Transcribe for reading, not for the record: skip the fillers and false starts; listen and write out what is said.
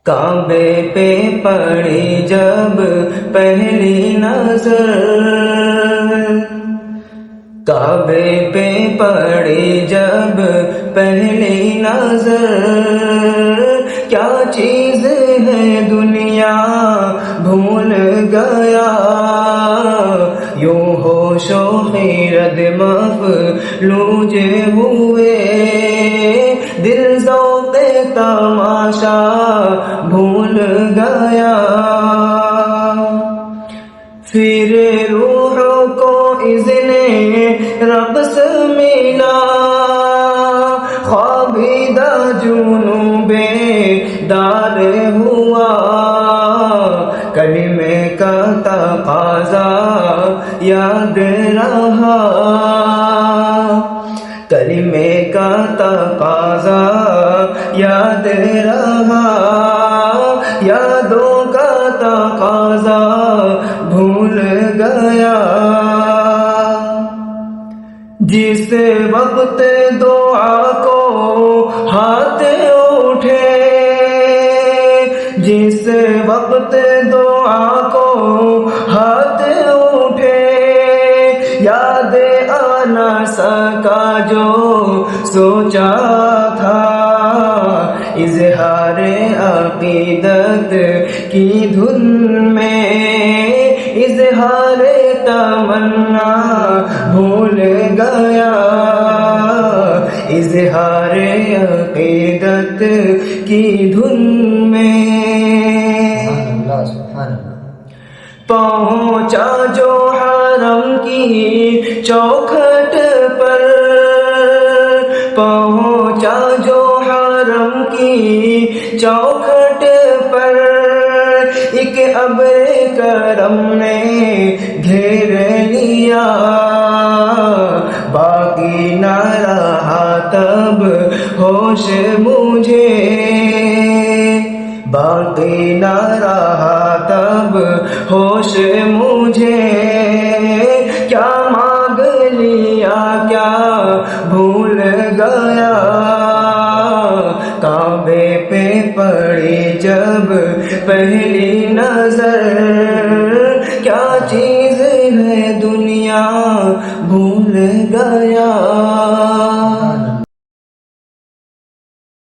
کعبے پہ پڑی جب پہلی نظر، کعبے پہ پڑی جب پہلی نظر، کیا چیز ہے دنیا بھول گیا، یوں ہوش و خیرت مفلوج ہوئے، دل ذوق تماشا بھول گیا، پھر روح کو اذن رب سے ملا، خوابیدہ جنوں بیدار ہوا، کلمے کا تقاضا یاد رہا، کلمے کا تقاضا یاد رہا، یادوں کا تقاضا بھول گیا، جس وقت دعا کو ہاتھ اٹھے، جس وقت دعا کو ہاتھ اٹھے، یاد آنا سکا جو سوچا تھا، اظہار عقیدت کی دھن میں اظہار تمنا بھول گیا، اظہار عقیدت کی دھن میں پہنچا جو حرم کی چوکھٹ پر، پہنچا جو حرم کی چوکھٹ پر، ایک ابر کرم نے گھیر لیا، باقی نہ رہا تب ہوش مجھے، باقی نہ رہا تب ہوش مجھے، کیا مانگ لیا کیا بھول گیا، کعبے پہ پڑی جب پہلی نظر، کیا چیز ہے دنیا بھول گیا۔